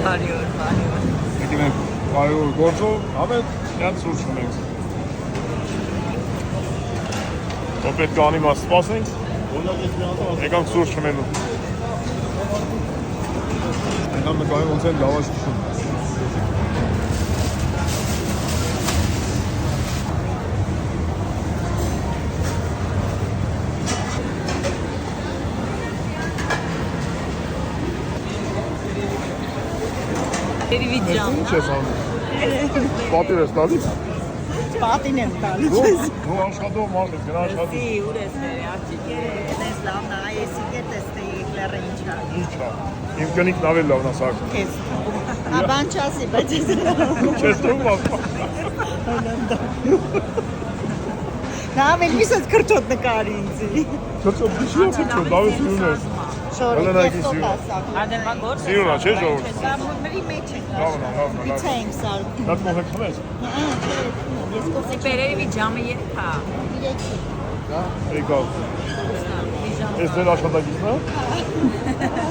Բարի օր, բարի օր։ Եկել ենք կարևոր գործով, ամեն միան սուրճ ունենք։ Ո պետք է անի մաս սպասենք, եկանք սուրճ ունենու։ Եկան նկարի ոնց են լավաշ քշում։ Տերևիջան։ Ինչ ես անում։ Պատիվ ես տալիս։ Պատին եմ տալիս։ Դու աշխատող մարդ ես, գնա աշխատի։ Սի, ուր ես մեր աղջիկը։ Ես լավ նայեցի կետեստի եկլերը ինչա։ Ինչա։ Իմ կնիկն ավելի լավն է սակ։ Քեզ։ Աբան չասի, բայց ես։ Չես թվում ապա։ Նա ամեն միսած կրճոտ նկարի ինձի։ Քրճոտ դիշի է քրճոտ, Դավիթ սիրուն ես։ Շորի Հələ կես նայքի կոտասակ։ Ադեմագործ։ Սիրուն է, չէ՞ ժողովուրդ։ Սամուրների մեջ է։ Լավն է, լավն է, լավն Պիցա է։ ենք սարքում։ Դա կողեք խմես։ Ես կողի Պերերևի ջամը երբ է։ Եկալ։ Ես դեր աշխատակիցն է։